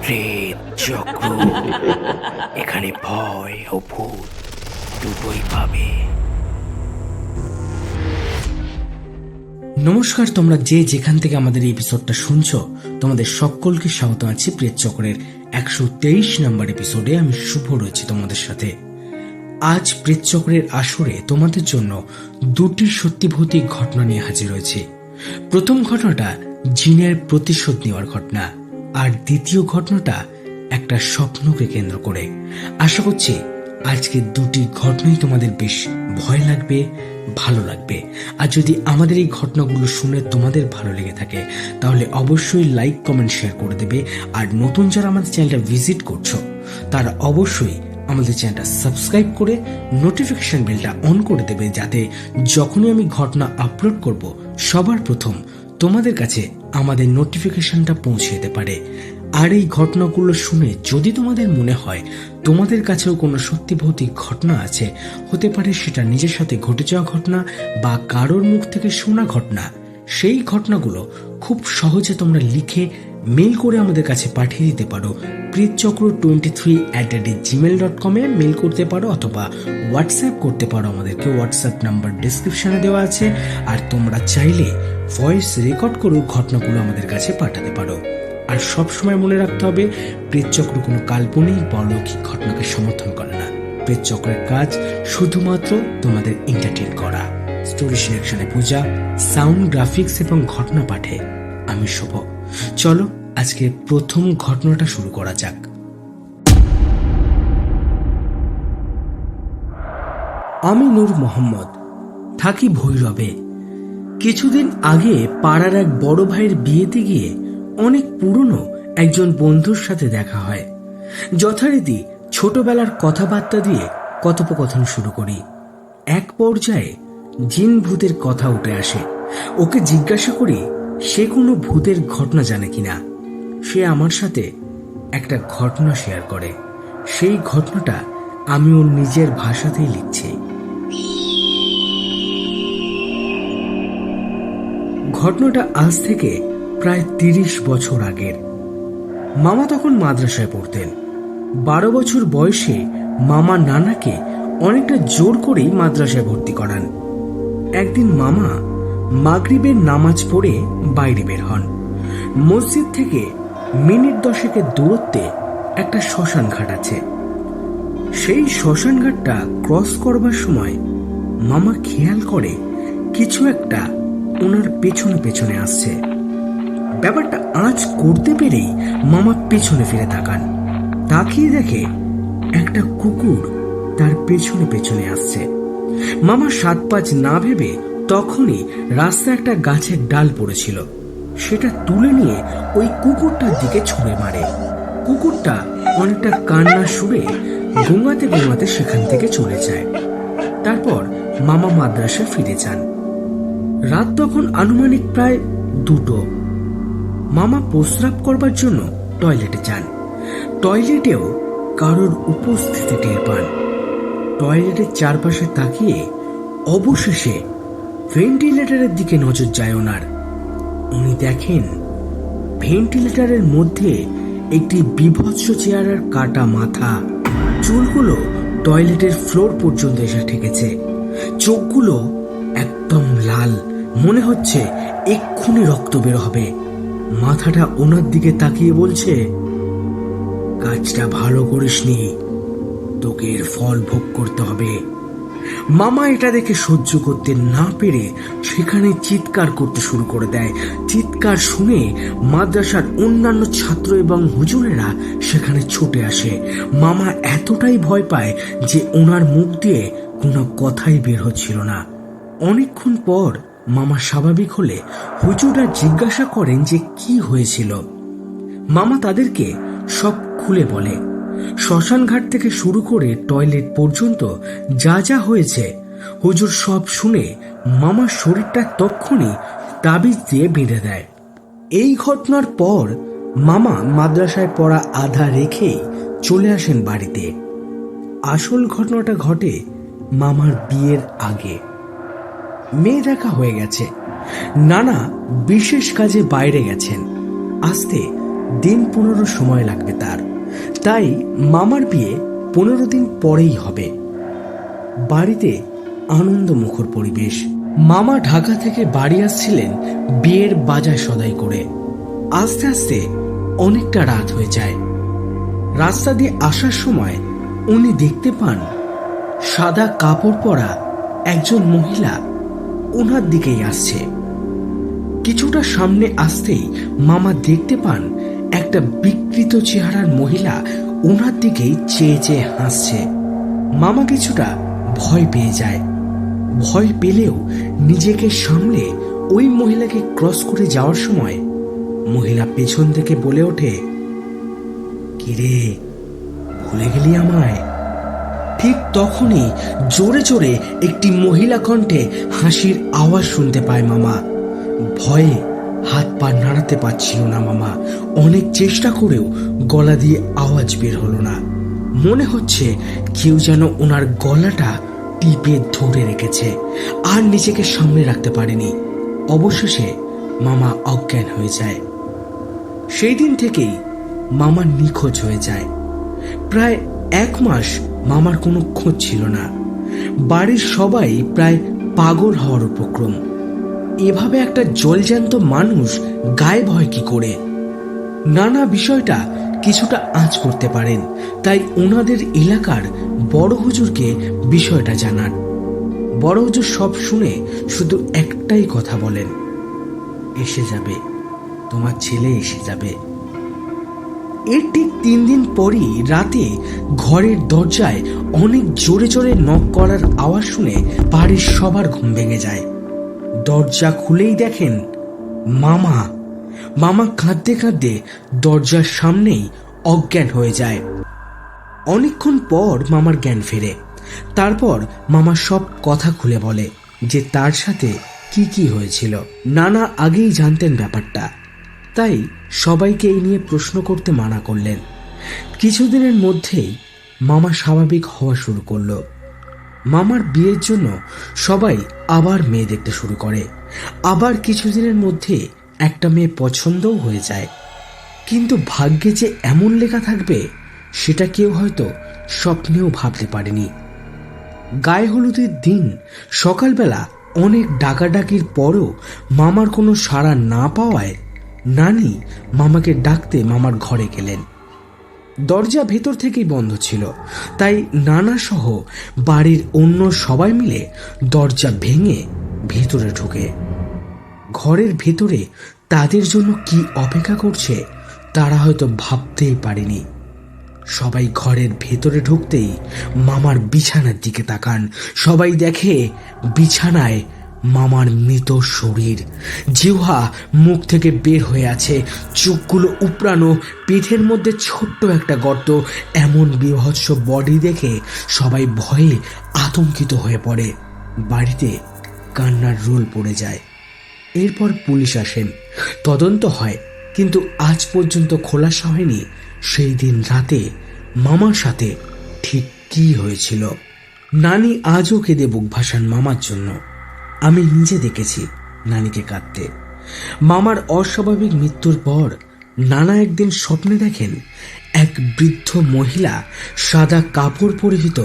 প্রেত চক্র, এখানে ভয় ও ভূত দুটোই পাবে। নমস্কার, তোমরা যে যেখান থেকে আমাদের এই এপিসোডটা শুনছো, তোমাদের সকলকে স্বাগত আছি প্রেত চক্রের 123 নম্বর এপিসোডে। আমি শুভ রয়েছি তোমাদের সাথে। আজ প্রেত চক্রের আসরে তোমাদের জন্য দুটি সত্যি ভৌতিক ঘটনা নিয়ে হাজির হয়েছি। প্রথম ঘটনাটা জিনের প্রতিশোধ নেওয়ার ঘটনা, আর দ্বিতীয় ঘটনাটা একটা স্বপ্নকে কেন্দ্র করে। আশা করছি আজকে দুটি ঘটনাই তোমাদের বেশ ভয় লাগবে, ভালো লাগবে। আর যদি আমাদের এই ঘটনাগুলো শুনে তোমাদের ভালো লেগে থাকে তাহলে অবশ্যই লাইক, কমেন্ট, শেয়ার করে দেবে। আর নতুন যারা আমাদের চ্যানেলটা ভিজিট করছো তারা অবশ্যই আমাদের চ্যানেলটা সাবস্ক্রাইব করে নোটিফিকেশন বেলটা অন করে দেবে, যাতে যখনই আমি ঘটনা আপলোড করব সবার প্রথম তোমাদের কাছে আমাদের নোটিফিকেশনটা পৌঁছে যেতে পারে। আর এই ঘটনাগুলো শুনে যদি তোমাদের মনে হয় তোমাদের কাছেও কোনো সত্যি ভৌতিক ঘটনা আছে, হতে পারে সেটা নিজের সাথে ঘটে যাওয়া ঘটনা বা কারোর মুখ থেকে শোনা ঘটনা, সেই ঘটনাগুলো খুব সহজে তোমরা লিখে মেল করে আমাদের কাছে পাঠিয়ে দিতে পারো। pretchakro23@gmail.com এ মেল করতে পারো, অথবা হোয়াটসঅ্যাপ করতে পারো আমাদেরকে। হোয়াটসঅ্যাপ নাম্বার ডিসক্রিপশনে দেওয়া আছে। আর তোমরা চাইলে ভয়েস রেকর্ড করেও ঘটনাগুলো আমাদের কাছে পাঠাতে পারো। আর সবসময় মনে রাখতে হবে, প্রেতচক্র কোনো কাল্পনিক বা অলৌকিক ঘটনাকে সমর্থন করে না। প্রেতচক্রের কাজ শুধুমাত্র তোমাদের এন্টারটেইন করা। স্টোরি সিলেকশনে পূজা, সাউন্ড, গ্রাফিক্স এবং ঘটনা পাঠে আমি শুভ। চলো আজকে প্রথম ঘটনাটা শুরু করা যাক। আমি নূর মোহাম্মদ, থাকি ভৈরবে। কিছুদিন আগে পাড়ার এক বড় ভাইয়ের বিয়েতে গিয়ে অনেক পুরনো একজন বন্ধুর সাথে দেখা হয়। যথারীতি ছোটবেলার কথাবার্তা দিয়ে কথোপকথন শুরু করি। এক পর্যায়ে জিন ভূতের কথা উঠে আসে। ওকে জিজ্ঞাসা করি সে কোনো ভূতের ঘটনা জানে কিনা। সে আমার সাথে একটা ঘটনা শেয়ার করে। সেই ঘটনাটা আমি ওর নিজের ভাষাতেই লিখছি। ঘটনাটা আজ থেকে প্রায় 30 বছর আগের। মামা তখন মাদ্রাসায় পড়তেন। 12 বছর বয়সে মামা নানাকে অনেকটা জোর করেই মাদ্রাসায় ভর্তি করান। একদিন মামা মাগরিবের নামাজ পড়ে বাইরে বের হন। মসজিদ থেকে মিনিট 10 দূরত্বে একটা শ্মশান ঘাট আছে। সেই শ্মশান ঘাটটা ক্রস করবার সময় মামা খেয়াল করে কিছু একটা ওনার পেছনে পেছনে আসছে। ব্যাপারটা আঁচ করতে পেরেই মামা পেছনে ফিরে তাকান। তাকিয়ে দেখে একটা কুকুর তার পেছনে পেছনে আসছে। মামা 7-5 না ভেবে তখনই রাস্তায় একটা গাছের ডাল পড়েছিল, সেটা তুলে নিয়ে ওই কুকুরটার দিকে ছুঁড়ে মারে। কুকুরটা অনেকটা কান্না সুরে গোঙাতে গোঙাতে সেখান থেকে চলে যায়। তারপর মামা মাদ্রাসায় ফিরে যান। রাত তখন আনুমানিক প্রায় 2টো। মামা প্রস্রাব করবার জন্য টয়লেটে যান। টয়লেটেও কারোর উপস্থিতি টের পান। টয়লেটের চারপাশে তাকিয়ে অবশেষে ভেন্টিলেটরের দিকে নজর যায় ওনার। উনি দেখেন ভেন্টিলেটরের মধ্যে একটি বিভৎস চেহারার কাটা মাথা। চুলগুলো টয়লেটের ফ্লোর পর্যন্ত এসে ঠেকেছে। চোখগুলো একদম লাল, মনে হচ্ছে এক্ষুনি রক্ত বের হবে। মাথাটা ওনার দিকে তাকিয়ে বলছে, কাজটা ভালো করিসনি, তোকে এর ফল ভোগ করতে হবে। মামা এটা দেখে সহ্য করতে না পেরে সেখানে চিৎকার করতে শুরু করে দেয়। চিৎকার শুনে মাদ্রাসার অন্যান্য ছাত্র এবং হুজুরেরা সেখানে ছুটে আসে। মামা এতটাই ভয় পায় যে ওনার মুখ দিয়ে কোনো কথাই বের হচ্ছিল না। অনেকক্ষণ পর মামা স্বাভাবিক হলে হুজুররা জিজ্ঞাসা করেন যে কি হয়েছিল। মামা তাদেরকে সব খুলে বলে। শ্মশান ঘাট থেকে শুরু করে টয়লেট পর্যন্ত যা যা হয়েছে হুজুর সব শুনে মামার শরীরটা তক্ষুনি তাবিজ দিয়ে বেঁধে দেয়। এই ঘটনার পর মামা মাদ্রাসায় পড়া আধা রেখেই চলে আসেন বাড়িতে। আসল ঘটনাটা ঘটে মামার বিয়ের আগে। মেয়ে দেখা হয়ে গেছে, নানা বিশেষ কাজে বাইরে গেছেন। আসতে দিন 15 সময় লাগবে তার। তাই মামার বিয়ে 15 দিন পরেই হবে। বাড়িতে আনন্দমুখর পরিবেশ। মামা ঢাকা থেকে বাড়ি আসছিলেন বিয়ের বাজার সদাই করে। আস্তে আস্তে অনেকটা রাত হয়ে যায়। রাস্তা দিয়ে আসার সময় উনি দেখতে পান সাদা কাপড় পরা একজন মহিলা ওনার দিকেই আসছে। কিছুটা সামনে আসতেই মামা দেখতে পান একটা বিকৃত চেহারার মহিলা ওনার দিকেই চেয়ে চেয়ে হাসছে। মামা কিছুটা ভয় পেয়ে যায়। ভয় পেলেও নিজেকে সামলে ওই মহিলাকে ক্রস করে যাওয়ার সময় মহিলা পেছন থেকে বলে ওঠে, কিরে, ভুলে গেলি আমায়? ঠিক তখনই জোরে জোরে একটি মহিলা কণ্ঠে হাসির আওয়াজ শুনতে পায় মামা। ভয়ে হাত পা নাড়াতে পারছিল না মামা। অনেক চেষ্টা করেও গলা দিয়ে আওয়াজ বের হলো না। মনে হচ্ছে কেউ যেন ওনার গলাটা টিপে ধরে রেখেছে, আর নিজেকে সামনে রাখতে পারেনি। অবশেষে মামা অজ্ঞান হয়ে যায়। সেই দিন থেকেই মামা নিখোঁজ হয়ে যায়। প্রায় 1 মাস মামার কোনো খোঁজ ছিল না। বাড়ির সবাই প্রায় পাগল হওয়ার উপক্রম। এভাবে একটা জলজ্যান্ত মানুষ গায়েব হয় কি করে? নানা বিষয়টা কিছুটা আঁচ করতে পারেন, তাই ওনাদের এলাকার বড় হুজুরকে বিষয়টা জানান। বড় হুজুর সব শুনে শুধু একটাই কথা বলেন, এসে যাবে, তোমার ছেলে এসে যাবে। এর ঠিক 3 দিন পরই রাতে ঘরের দরজায় অনেক জোরে জোরে নক করার আওয়াজ শুনে বাড়ির সবার ঘুম ভেঙে যায়। দরজা খুলেই দেখেন মামা। মামা কাঁদতে কাঁদতে দরজার সামনেই অজ্ঞান হয়ে যায়। অনেকক্ষণ পর মামার জ্ঞান ফেরে। তারপর মামা সব কথা খুলে বলে যে তার সাথে কি কি হয়েছিল। নানা আগেই জানতেন ব্যাপারটা, তাই সবাইকে এই নিয়ে প্রশ্ন করতে মানা করলেন। কিছুদিনের মধ্যেই মামা স্বাভাবিক হওয়া শুরু করলো। মামার বিয়ের জন্য সবাই আবার মেয়ে দেখতে শুরু করে। আবার কিছুদিনের মধ্যে একটা মেয়ে পছন্দও হয়ে যায়। কিন্তু ভাগ্যে যে এমন লেখা থাকবে সেটা কেউ হয়তো স্বপ্নেও ভাবতে পারেনি। গায়ে হলুদের দিন সকালবেলা অনেক ডাকাডাকির পরও মামার কোনো সাড়া না পাওয়ায় নানি মামাকে ডাকতে মামার ঘরে গেলেন। দরজা ভেতর থেকেই বন্ধ ছিল, তাই নানা সহ বাড়ির অন্য সবাই মিলে দরজা ভেঙে ভেতরে ঢুকে। ঘরের ভেতরে তাদের জন্য কি অপেক্ষা করছে তারা হয়তো ভাবতেই পারেনি। সবাই ঘরের ভেতরে ঢুকতেই মামার বিছানার দিকে তাকান। সবাই দেখে বিছানায় মামার মৃত শরীর। জিহ্বা মুখ থেকে বের হয়ে আছে, চোখগুলো উপড়ানো, পেটের মধ্যে ছোট্ট একটা গর্ত। এমন বীভৎস বডি দেখে সবাই ভয়ে আতঙ্কিত হয়ে পড়ে। বাড়িতে কান্নার রোল পড়ে যায়। এরপর পুলিশ আসেন, তদন্ত হয়, কিন্তু আজ পর্যন্ত খোলাসা হয়নি সেই দিন রাতে মামার সাথে ঠিক কি হয়েছিল। নানি আজও কেঁদে বুক ভাসান মামার জন্য। আমি নিজে দেখেছি নানিকে কাঁদতে। মামার অস্বাভাবিক মৃত্যুর পর নানা একদিন স্বপ্নে দেখেন এক বৃদ্ধ মহিলা সাদা কাপড় পরিহিত,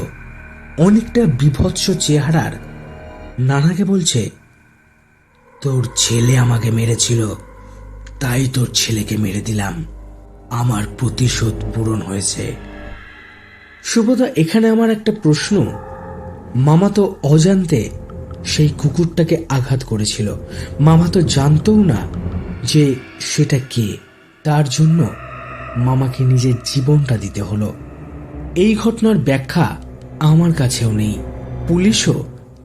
অনেকটা বীভৎস চেহারার, নানাকে বলছে, তোর ছেলে আমাকে মেরেছিল, তাই তোর ছেলেকে মেরে দিলাম, আমার প্রতিশোধ পূরণ হয়েছে। সুবোধা, এখানে আমার একটা প্রশ্ন। মামা তো অজান্তে সেই কুকুরটাকে আঘাত করেছিল। মামা তো জানতও না যে সেটা কে। তার জন্য মামাকে নিজের জীবনটা দিতে হলো। এই ঘটনার ব্যাখ্যা আমার কাছেও নেই। পুলিশও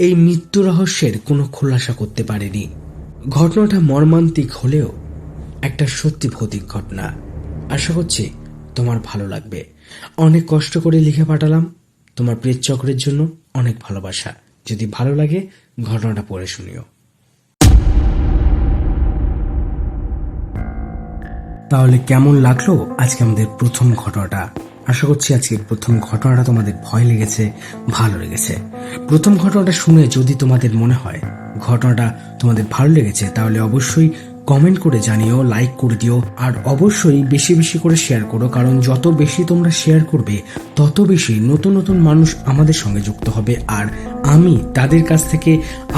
এই মৃত্যু রহস্যের কোনো খোলাসা করতে পারেনি। ঘটনাটা মর্মান্তিক হলেও একটা সত্যি ভৌতিক ঘটনা। আশা করছি তোমার ভালো লাগবে। অনেক কষ্ট করে লিখে পাঠালাম। তোমার প্রেত চক্রের জন্য অনেক ভালোবাসা। যদি ভালো লাগে ঘটনাটা পড়ে শুনিও। তাহলে কেমন লাগলো আজকে আমাদের প্রথম ঘটনাটা? আশা করছি আজকের প্রথম ঘটনাটা তোমাদের ভয় লেগেছে, ভালো লেগেছে। প্রথম ঘটনাটা শুনে যদি তোমাদের মনে হয় ঘটনাটা তোমাদের ভালো লেগেছে, তাহলে অবশ্যই কমেন্ট করে জানিও, লাইক করে দিও, আর অবশ্যই বেশি বেশি করে শেয়ার করো, কারণ যত বেশি তোমরা শেয়ার করবে তত বেশি নতুন নতুন মানুষ আমাদের সঙ্গে যুক্ত হবে, আর আমি তাদের কাছ থেকে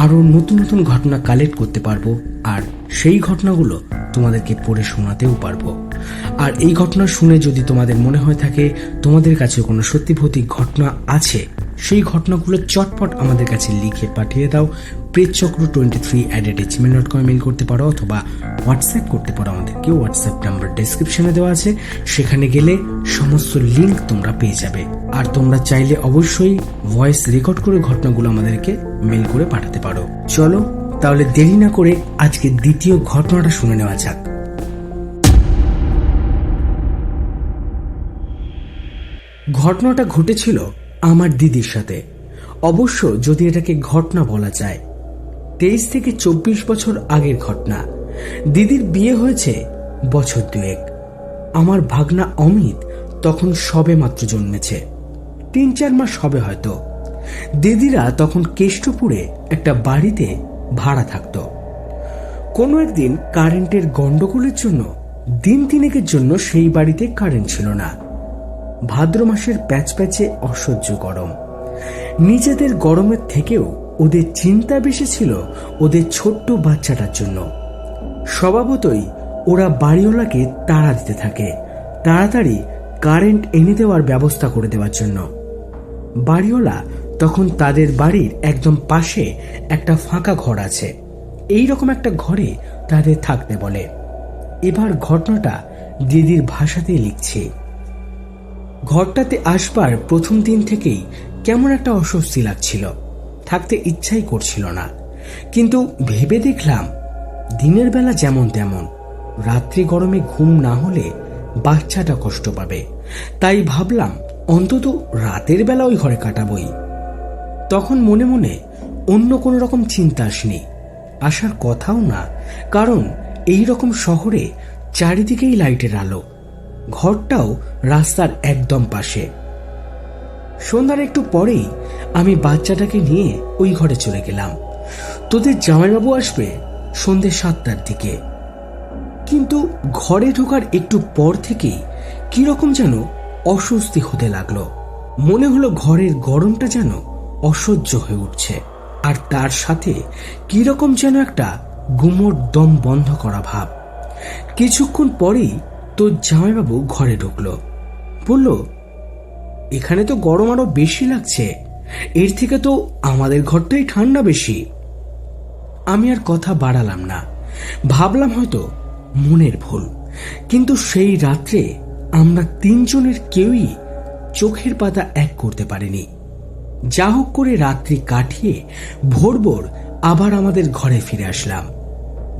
আরো নতুন নতুন ঘটনা কালেক্ট করতে পারবো, আর সেই ঘটনাগুলো তোমাদেরকে পড়ে শোনাতেও পারবো। আর এই ঘটনা শুনে যদি তোমাদের মনে হয় থাকে তোমাদের কাছে কোনো সত্যি ভৌতিক ঘটনা আছে, সেই ঘটনাগুলো চটপট আমাদের কাছে লিখে পাঠিয়ে দাও। prechchakra23@gmail.com মেল করতে পারো, অথবা হোয়াটসঅ্যাপ করতে পারো আমাদেরকে। হোয়াটসঅ্যাপ নাম্বার ডেসক্রিপশনে দেওয়া আছে, সেখানে গেলে সমস্ত লিঙ্ক তোমরা পেয়ে যাবে। আর তোমরা চাইলে অবশ্যই ভয়েস রেকর্ড করে ঘটনাগুলো আমাদেরকে মেল করে পাঠাতে পারো। চলো তাহলে দেরি না করে আজকে দ্বিতীয় ঘটনাটা শুনে নেওয়া যাক। ঘটনাটা ঘটেছিল আমার দিদির সাথে। অবশ্য যদি এটাকে ঘটনা বলা যায়, 23 থেকে 24 বছর আগের ঘটনা। দিদির বিয়ে হয়েছে বছর 2। আমার ভাগনা অমিত তখন সবে মাত্র জন্মেছে, 3-4 মাস হবে হয়তো। দিদিরা তখন কেষ্টপুরে একটা বাড়িতে ভাড়া থাকত। কোনো একদিন কারেন্টের গন্ডগোলের জন্য দিন 3 জন্য সেই বাড়িতে কারেন্ট ছিল না। ভাদ্র মাসের প্যাচপ্যাচে অসহ্য গরম। নিজেদের গরমের থেকেও ওদের চিন্তা বেশি ছিল ওদের ছোট্ট বাচ্চাটার জন্য। স্বভাবতই ওরা বাড়িওয়ালাকে তাড়া দিতে থাকে তাড়াতাড়ি কারেন্ট এনে দেওয়ার ব্যবস্থা করে দেওয়ার জন্য। বাড়িওয়ালা তখন তাদের বাড়ির একদম পাশে একটা ফাঁকা ঘর আছে, এই রকম একটা ঘরে তাদের থাকতে বলে। এবার ঘটনাটা দিদির ভাষাতেই লিখছে। ঘরটাতে আসবার প্রথম দিন থেকেই কেমন একটা অস্বস্তি লাগছিল, থাকতে ইচ্ছাই করছিল না। কিন্তু ভেবে দেখলাম দিনের বেলা যেমন তেমন, রাত্রি গরমে ঘুম না হলে বাচ্চাটা কষ্ট পাবে, তাই ভাবলাম অন্তত রাতের বেলা ওই ঘরে কাটাবই। তখন মনে মনে অন্য কোনো রকম চিন্তা আসেনি, আসার কথাও না, কারণ এই রকম শহরে চারিদিকেই লাইটের আলো। ঘরটাও রাস্তার একদম পাশে। সন্ধ্যার একটু পরেই আমি বাচ্চাটাকে নিয়ে ওই ঘরে চলে গেলাম। তোদের জামাইবাবু আসবে সন্ধ্যে 7টার দিকে। কিন্তু ঘরে ঢোকার একটু পর থেকেই কিরকম যেন অস্বস্তি হতে লাগলো। মনে হলো ঘরের গরমটা যেন অসহ্য হয়ে উঠছে, আর তার সাথে কিরকম যেন একটা গুমোট দম বন্ধ করা ভাব। কিছুক্ষণ পরেই তোর জামাইবাবু ঘরে ঢুকলো, বলল, এখানে তো গরম আরো বেশি লাগছে, এর থেকে তো আমাদের ঘরটাই ঠান্ডা বেশি। আমি আর কথা বাড়ালাম না, ভাবলাম হয়তো মনের ভুল। কিন্তু সেই রাত্রে আমরা 3 জনের কেউই চোখের পাতা এক করতে পারিনি। যা হোক করে রাত্রি কাটিয়ে ভোর ভোর আবার আমাদের ঘরে ফিরে আসলাম।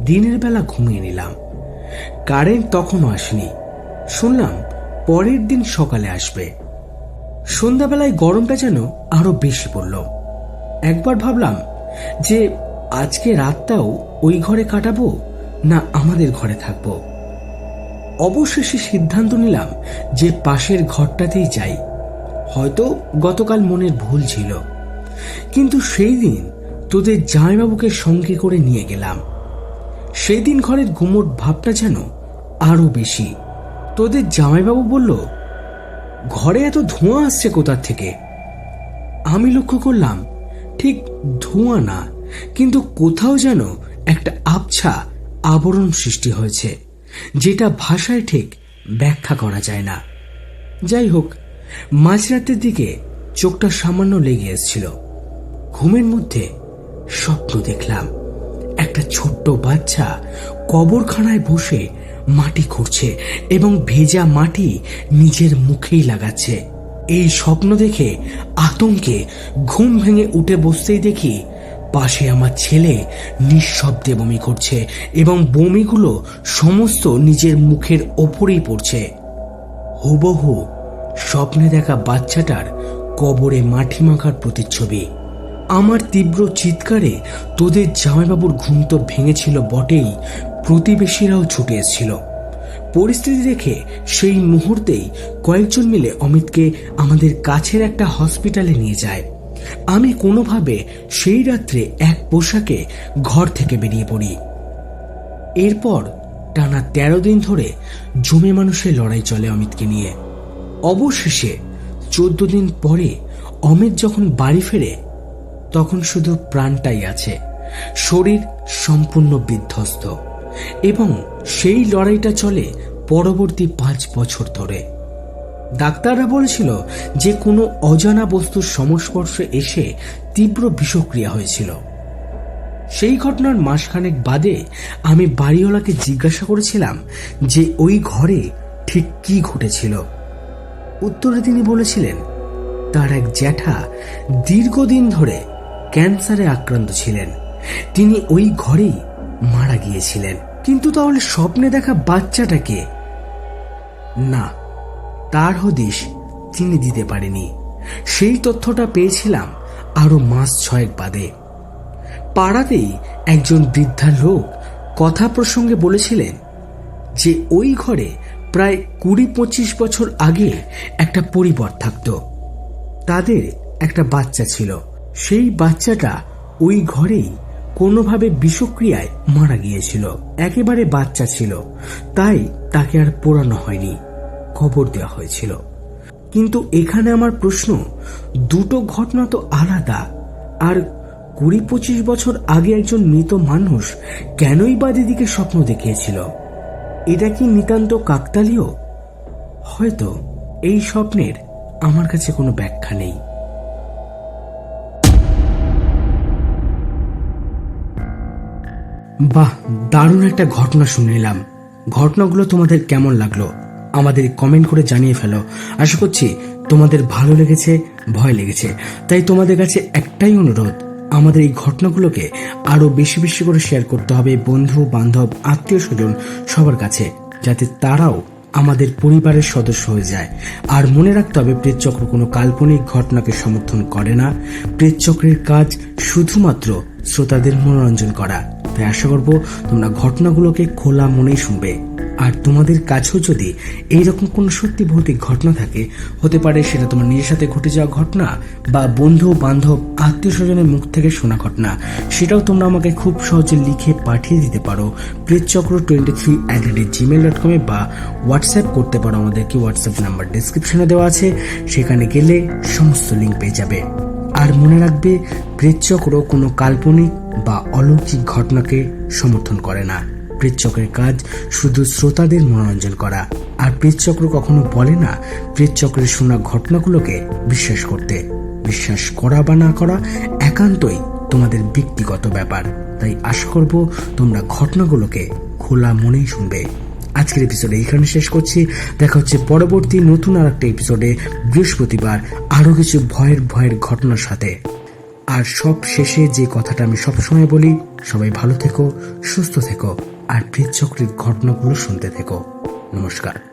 দিনের বেলা ঘুমিয়ে নিলাম। কারেন্ট তখনও আসেনি, শুনলাম পরের দিন সকালে আসবে। সন্ধ্যাবেলায় গরমটা যেন আরো বেশি পড়ল। একবার ভাবলাম যে আজকে রাতটাও ওই ঘরে কাটাবো না আমাদের ঘরে থাকবো। অবশেষে সিদ্ধান্ত নিলাম যে পাশের ঘরটাতেই যাই। হয়তো গতকাল মনের ভুল ছিল, কিন্তু সেই দিন তোদের জামাইবাবুকে সঙ্গে করে নিয়ে গেলাম। সেই দিন ঘরের গুমোট ভাবটা যেন আরো বেশি। তোদের জামাইবাবু বলল, ঘরে এত ধোঁয়া আসছে কোথার থেকে? আমি লক্ষ্য করলাম ঠিক ধোঁয়া না, কিন্তু কোথাও যেন একটা আবছা আবরণ সৃষ্টি হয়েছে, যেটা ভাষায় ঠিক ব্যাখ্যা করা যায় না। যাই হোক, মাঝরাতের দিকে চোখটা সামান্য লেগে এসেছিল। ঘুমের মধ্যে স্বপ্ন দেখলাম একটা ছোট্ট বাচ্চা কবরখানায় বসে মাটি খুঁড়ছে এবং ভেজা মাটি নিজের মুখেই লাগাচ্ছে। এই স্বপ্ন দেখে আতঙ্কে ঘুম ভেঙে উঠে বসতেই দেখি পাশে আমার ছেলে নিঃশব্দে বমি করছে এবং বমিগুলো সমস্ত নিজের মুখের ওপরেই পড়ছে। হুবহু স্বপ্নে দেখা বাচ্চাটার কবরে মাটি মাখার প্রতিচ্ছবি। আমার তীব্র চিৎকারে তোদের জামাইবাবুর ঘুম তো ভেঙেছিল বটেই, প্রতিবেশীরাও ছুটে এসেছিল। পরিস্থিতি দেখে সেই মুহূর্তেই কয়েকজন মিলে অমিতকে আমাদের কাছের একটা হসপিটালে নিয়ে যায়। আমি কোনোভাবে সেই রাত্রে এক পোশাকে ঘর থেকে বেরিয়ে পড়ি। এরপর টানা 13 দিন ধরে জমে মানুষের লড়াই চলে অমিতকে নিয়ে। অবশেষে 14 দিন পরে অমিত যখন বাড়ি ফেরে তখন শুধু প্রাণটাই আছে, শরীর সম্পূর্ণ বিধ্বস্ত। এবং সেই লড়াইটা চলে পরবর্তী 5 বছর ধরে। ডাক্তাররা বলেছিল যে কোনো অজানা বস্তুর সংস্পর্শে এসে তীব্র বিষক্রিয়া হয়েছিল। সেই ঘটনার মাসখানেক বাদে আমি বাড়িওয়ালাকে জিজ্ঞাসা করেছিলাম যে ওই ঘরে ঠিক কি ঘটেছিল। উত্তরে তিনি বলেছিলেন তার এক জ্যাঠা দীর্ঘদিন ধরে ক্যান্সারে আক্রান্ত ছিলেন, তিনি ওই ঘরেই মারা গিয়েছিলেন। কিন্তু তাহলে স্বপ্নে দেখা বাচ্চাটাকে? না, তার হদিশ তিনি দিতে পারেনি। সেই তথ্যটা পেয়েছিলাম আরো মাস 6 বাদে। পাড়াতেই একজন বৃদ্ধা লোক কথা প্রসঙ্গে বলেছিলেন যে ওই ঘরে প্রায় 20-25 বছর আগে একটা পরিবার থাকত। তাদের একটা বাচ্চা ছিল, সেই বাচ্চাটা ওই ঘরেই কোনোভাবে বিষক্রিয়ায় মারা গিয়েছিল। একেবারে বাচ্চা ছিল, তাই তাকে আর পোড়ানো হয়নি, খবর দেওয়া হয়েছিল। কিন্তু এখানে আমার প্রশ্ন, দুটো ঘটনা তো আলাদা। আর 20-25 বছর আগে একজন মৃত মানুষ কেনই বা দিদিকে স্বপ্ন দেখিয়েছিল? এটা কি নিতান্ত কাকতালীয়? হয়তো এই স্বপ্নের আমার কাছে কোনো ব্যাখ্যা নেই। বাহ, দারুণ একটা ঘটনা শুনলাম। ঘটনাগুলো তোমাদের কেমন লাগলো আমাদের কমেন্ট করে জানিয়ে ফেলো। আশা করছি তোমাদের ভালো লেগেছে, ভয় লেগেছে। তাই তোমাদের কাছে একটাই অনুরোধ, আমাদের এই ঘটনাগুলোকে আরো বেশি বেশি করে শেয়ার করতে হবে বন্ধু বান্ধব আত্মীয় স্বজন সবার কাছে, যাতে তারাও আমাদের পরিবারের সদস্য হয়ে যায়। আর মনে রাখতে হবে, প্রেতচক্র কোনো কাল্পনিক ঘটনাকে সমর্থন করে না। প্রেতচক্রের কাজ শুধুমাত্র শ্রোতাদের মনোরঞ্জন করা। তাই আশা করব তোমরা ঘটনাগুলোকে খোলা মনেই শুনবে। আর তোমাদের কাছেও যদি এইরকম কোনো সত্যি ভৌতিক ঘটনা থাকে, হতে পারে সেটা তোমার নিজের সাথে ঘটে যাওয়া ঘটনা বা বন্ধু বান্ধব আত্মীয় স্বজনের মুখ থেকে শোনা ঘটনা, সেটাও তোমরা আমাকে খুব সহজে লিখে পাঠিয়ে দিতে পারো pretchakro23@gmail.com বা হোয়াটসঅ্যাপ করতে পারো আমাদেরকে। হোয়াটসঅ্যাপ নাম্বার ডেসক্রিপশনে দেওয়া আছে, সেখানে গেলে সমস্ত লিঙ্ক পেয়ে যাবে। আর মনে রাখবে, প্রেতচক্র কোনো কাল্পনিক বা অলৌকিক ঘটনাকে সমর্থন করে না। প্রেতচক্রের কাজ শুধু শ্রোতাদের মনোরঞ্জন করা। আর প্রেতচক্র কখনো বলে না প্রেতচক্রের শোনা ঘটনাগুলোকে বিশ্বাস করতে। বিশ্বাস করা বা না করা একান্তই তোমাদের ব্যক্তিগত ব্যাপার। তাই আশা করব তোমরা ঘটনাগুলোকে খোলা মনেই শুনবে। আজকের এপিসোডে এখানে শেষ করছি। দেখা হচ্ছে পরবর্তী নতুন আর একটা এপিসোডে বৃহস্পতিবার আরো কিছু ভয়ের ঘটনার সাথে। আর সব শেষে যে কথাটা আমি সবসময় বলি, সবাই ভালো থেকো, সুস্থ থেকো, আর প্রেতচক্রের ঘটনাগুলো শুনতে থেকো। নমস্কার।